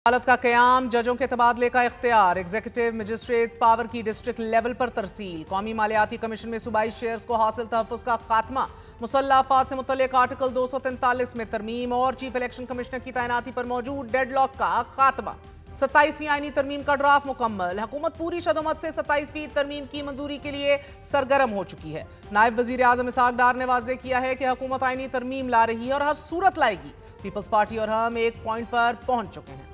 अदालत का क़याम, जजों के तबादले का इख्तियार, एग्जीक्यूटिव मजिस्ट्रेट पावर की डिस्ट्रिक्ट लेवल पर तरसील, कौमी मालियाती कमीशन में सूबाई शेयर्स को हासिल तहफ़्फ़ुज़ का खात्मा, मुसल्लह अफ़वाद से मुतल्लिक़ आर्टिकल 243 में तरमीम और चीफ इलेक्शन कमिश्नर की तैनाती पर मौजूद डेडलॉक का खात्मा। 27वीं आईनी तरमीम का ड्राफ्ट मुकम्मल, हुकूमत पूरी शदोमत से 27वीं तरमीम की मंजूरी के लिए सरगर्म हो चुकी है। नायब वज़ीर आज़म इसहाक़ डार ने वाज़ेह किया है कि हुकूमत आईनी तरमीम ला रही है और हर सूरत लाएगी। पीपल्स पार्टी और हम एक पॉइंट पर पहुंच चुके हैं।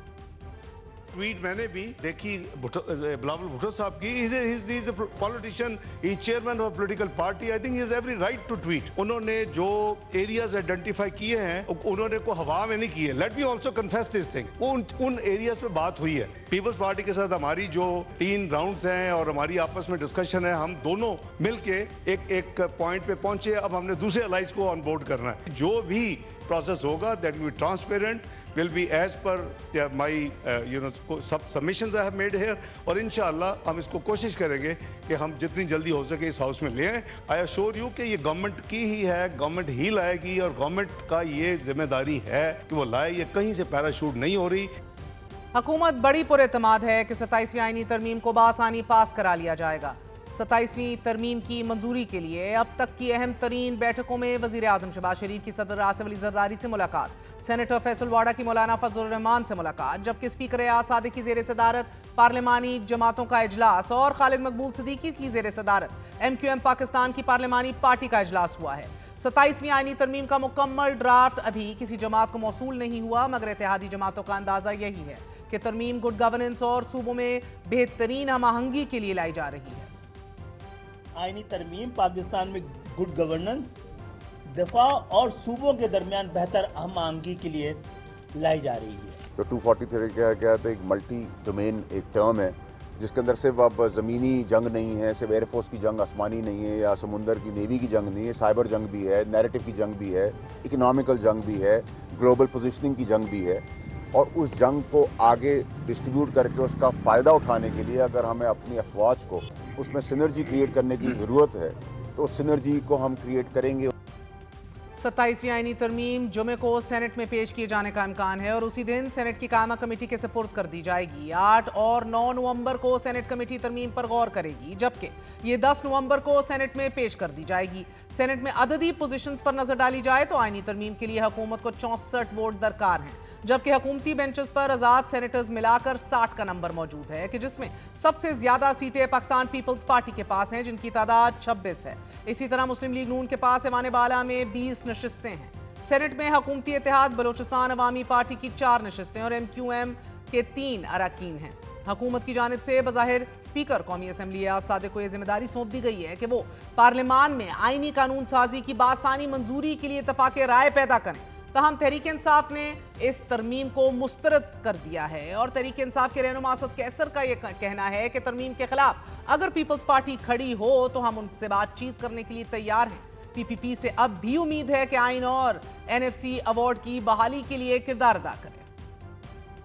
ट्वीट मैंने भी देखी बिलावल भुट्टो साहब की। He is a politician, he is chairman of political party. I think he has every right to tweet. उन्होंने जो एरियाज आइडेंटिफाई किए हैं उन्होंने को हवा में नहीं किए। Let me also confess this thing, वो उन एरियाज पे बात हुई है। पीपल्स पार्टी के साथ हमारी जो 3 राउंड्स हैं और हमारी आपस में डिस्कशन है, हम दोनों मिलके एक पॉइंट पे पहुंचे। अब हमने दूसरे अलाइज को ऑन बोर्ड करना है। जो भी प्रोसेस होगा that will be transparent, will be as per my submissions I have made here, और इंशाअल्लाह हम इसको कोशिश करेंगे कि हम जितनी जल्दी हो सके इस हाउस में ले आएं। आई अश्योर यू कि ये गवर्नमेंट की ही है, गवर्नमेंट ही लाएगी और गवर्नमेंट का ये जिम्मेदारी है कि वो लाए। ये कहीं से पैराशूट नहीं हो रही। हुकूमत बड़ी पुरएतमाद है कि 27वीं आईनी तरमीम को बासानी पास करा लिया जाएगा। 27वीं तरमीम की मंजूरी के लिए अब तक की अहम तरीन बैठकों में वज़ीर आज़म शहबाज शरीफ की सदर आसिफ अली ज़रदारी से मुलाकात, सेनेटर फैसल वाडा की मौलाना फजलुर रहमान से मुलाकात, जबकि स्पीकर एयाज सादिक की ज़ेर सदारत पार्लिमानी जमातों का इजलास और खालिद मकबूल सिद्दीकी की ज़ेर सदारत MQM पाकिस्तान की पार्लिमानी पार्टी का इजलास हुआ है। 27वीं आईनी तरमीम का मुकम्मल ड्राफ्ट अभी किसी जमात को मौसूल नहीं हुआ, मगर इत्तेहादी जमातों का अंदाज़ा यही है कि तरमीम गुड गवर्नेंस और सूबों में बेहतरीन हमआहंगी के लिए लाई जा रही है। आईनी तरमीम पाकिस्तान में गुड गवर्नेंस, दफा और सूबों के दरमियान बेहतर हमआहंगी के लिए लाई जा रही है। तो 243 क्या तो एक मल्टी डोमेन एक टर्म है जिसके अंदर सिर्फ अब ज़मीनी जंग नहीं है, सिर्फ एयरफोर्स की जंग आसमानी नहीं है या समुंदर की नेवी की जंग नहीं है, साइबर जंग भी है, नैरेटिव की जंग भी है, इकोनॉमिकल जंग भी है, ग्लोबल पोजीशनिंग की जंग भी है। और उस जंग को आगे डिस्ट्रीब्यूट करके उसका फ़ायदा उठाने के लिए अगर हमें अपनी अफवाज को उसमें सिनर्जी क्रिएट करने की ज़रूरत है तो उस सिनर्जी को हम क्रिएट करेंगे। 27वीं आईनी तरमीम जुमे को सेनेट में पेश किए जाने का इम्कान है और उसी दिन सेनेट की कायमा कमेटी के सपुर्द कर दी जाएगी। 8 और 9 नवंबर को सेनेट कमेटी तरमीम पर गौर करेगी, जबकि ये 10 नवंबर को सेनेट में पेश कर दी जाएगी। सेनेट में अददी पोजीशंस पर नजर डाली जाए तो आईनी तरमीम के लिए हुकूमत को 64 वोट दरकार हैं, जबकि हुकूमती बेंचेस पर आज़ाद सेनेटर्स मिलाकर 60 का नंबर मौजूद है कि जिसमें सबसे ज्यादा सीटें पाकिस्तान पीपल्स पार्टी के पास हैं, जिनकी तादाद 26 है। इसी तरह मुस्लिम लीग नून के पास ऐवान बाला में 20 नशिस्तें हैं। सेनेट में हुकूमती इत्तेहाद बलोचिस्तान अवामी पार्टी की 4 नशिस्तें और MQM के 3 अरकान हैं। हुकूमत की जानिब से बज़ाहिर स्पीकर कौमी असम्बली एयाज सादिक को यह जिम्मेदारी सौंप दी गई है कि वो पार्लियामान में आईनी कानून साजी की बासानी मंजूरी के लिए इत्तफाक राय पैदा करें। तहम तहरीक इंसाफ ने इस तरमीम को मुस्तरद कर दिया है और तहरीक इंसाफ के रहनुमा असद कैसर का यह कहना है कि तरमीम के खिलाफ अगर पीपल्स पार्टी खड़ी हो तो हम उनसे बातचीत करने के लिए तैयार हैं। PPP से अब भी उम्मीद है कि आइन और NFC अवार्ड की बहाली के लिए किरदार अदा करें।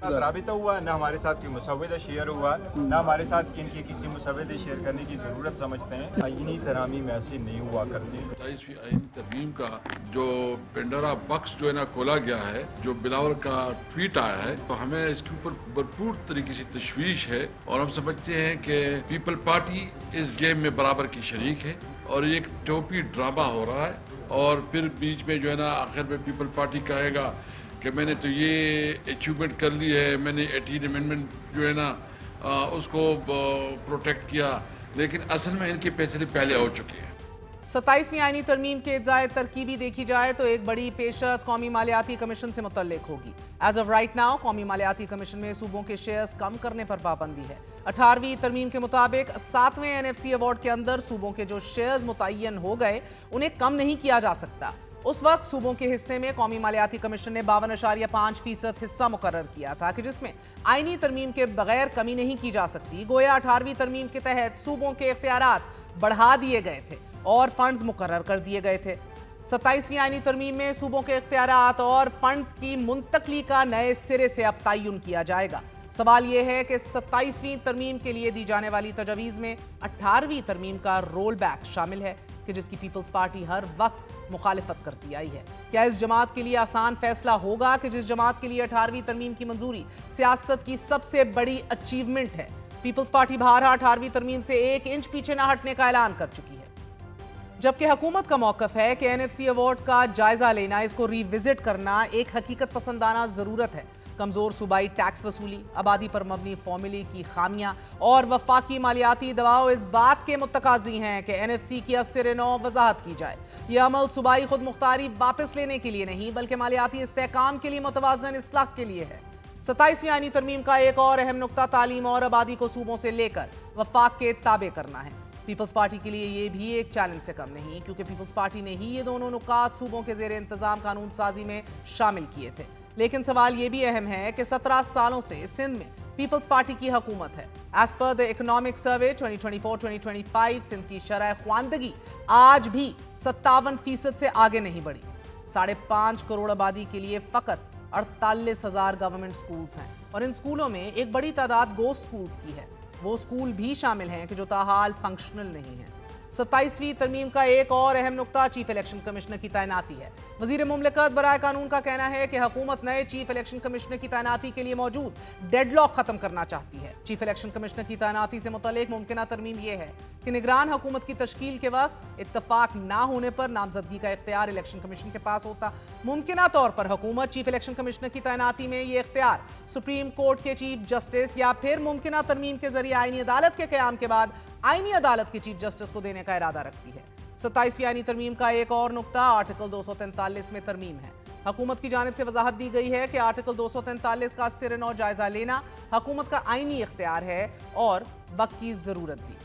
राबिता हुआ ना हमारे साथ कोई मुसव्वदा शेयर हुआ, ना हमारे साथ किनके किसी मुसव्वदे शेयर करने की ज़रूरत समझते हैं। आईनी तरामीम ऐसे नहीं हुआ करती। 27वीं आईनी तरमीम का जो पेंडोरा बॉक्स जो है ना खोला गया है, जो बिलावल का ट्वीट आया है, तो हमें इसके ऊपर भरपूर तरीके से तशवीश है और हम समझते हैं कि पीपल पार्टी इस गेम में बराबर की शरीक है और एक टोपी ड्रामा हो रहा है। और फिर बीच में जो है ना आखिर में पीपल पार्टी कहेगा कि मैंने तो ये अचीवमेंट कर ली है, मैंने 18 अमेंडमेंट जो है ना उसको प्रोटेक्ट किया, लेकिन असल में इनके फैसले पहले हो चुके हैं। 27वीं आईनी तरमीम के इज़ाए तरकीबी देखी जाए तो एक बड़ी पेशरत कौमी मालियाती कमीशन से मुतल्लिक होगी। एज ऑफ राइट नाउ कौमी मालियाती कमीशन में सूबों के शेयर्स कम करने पर पाबंदी है। 18वीं तरमीम के मुताबिक 7वें NFC अवार्ड के अंदर सूबों के जो शेयर्स मुतय्यन हो गए उन्हें कम नहीं किया जा सकता। उस वक्त सूबों के हिस्से में कौमी मालियाती कमीशन ने 52.5% हिस्सा मुकर्रर किया था कि जिसमें आईनी तरमीम के बगैर कमी नहीं की जा सकती। गोया 18वीं तरमीम के तहत सूबों के इख्तियारात बढ़ा दिए गए थे और फंड्स मुकर्रर कर दिए गए थे। 27वीं आईनी तरमीम में सूबों के इख्तियारात और फंड्स की मुंतकली का नए सिरे से अब तयन किया जाएगा। सवाल यह है कि 27वीं तरमीम के लिए दी जाने वाली तजवीज़ में 18वीं तरमीम का रोल बैक शामिल है कि जिसकी पीपल्स पार्टी हर वक्त मुखालिफत करती आई है। क्या इस जमात के लिए आसान फैसला होगा कि जिस जमात के लिए 18वीं तरमीम की मंजूरी सियासत की सबसे बड़ी अचीवमेंट है, पीपल्स पार्टी बारहा 18वीं तरमीम से 1 इंच पीछे न हटने का ऐलान कर चुकी है, जबकि हुकूमत का मौकफ है कि एनएफसी अवार्ड का जायजा लेना, इसको रिविजिट करना एक हकीकत पसंदाना जरूरत है। कमजोर सूबाई टैक्स वसूली, आबादी पर मबनी फॉर्मूले की खामियां और वफाकी मालियाती दबाव इस बात के मुतकाजी हैं कि एनएफसी की अस्सिर-ए-नौ वजाहत की जाए। यह अमल सूबाई खुद मुख्तारी वापस लेने के लिए नहीं बल्कि मालियाती इस्तेहकाम के लिए मुतवाज़न इस्लाह के लिए है। 27वीं आईनी तरमीम का एक और अहम नुक्ता तालीम और आबादी को सूबों से लेकर वफाक के ताबे करना है। पीपल्स पार्टी के लिए ये भी एक चैलेंज से कम नहीं, क्योंकि पीपल्स पार्टी ने ही ये दोनों नुकात सूबों के जेर इंतजाम कानून साजी में शामिल किए थे। लेकिन सवाल ये भी अहम है कि 17 सालों से सिंध में पीपल्स पार्टी की हुकूमत है। As per the economic survey 2024-2025 Sindh की शरह ख्वानदगी आज भी 57% से आगे नहीं बढ़ी। 5.5 करोड़ आबादी के लिए फकत 48,000 गवर्नमेंट स्कूल्स हैं और इन स्कूलों में एक बड़ी तादाद गोस्ट स्कूल्स की है। वो स्कूल भी शामिल हैं कि जो ताहाल फंक्शनल नहीं है। 27वीं तरमीम का एक और अहम नुक्ता चीफ इलेक्शन कमिश्नर की तैनाती है। वजीर मुमलिकत बराए कानून का कहना है कि हुकूमत नए चीफ इलेक्शन कमिश्नर की तैनाती के लिए मौजूद डेडलॉक खत्म करना चाहती है। चीफ इलेक्शन कमिश्नर की तैनाती से मुतल्लिक मुमकिना तरमीम यह है कि निगरान हुकूमत की तश्कील के वक्त इत्तफाक ना होने पर नामजदगी का इख्तियार इलेक्शन कमीशन के पास होता। मुमकिना तौर पर हुकूमत चीफ इलेक्शन कमिश्नर की तैनाती में ये इख्तियार सुप्रीम कोर्ट के चीफ जस्टिस या फिर मुमकिना तरमीम के जरिए आईनी अदालत के क़याम के बाद आईनी अदालत के चीफ जस्टिस को देने का इरादा रखती है। 27वीं आईनी तरमीम का एक और नुक्ता आर्टिकल 243 में तरमीम है। हुकूमत की जानिब से वजाहत दी गई है कि आर्टिकल 243 का अस्सिर-ए-नौ जायजा लेना हुकूमत का आईनी इख्तियार है और वक्त की जरूरत भी।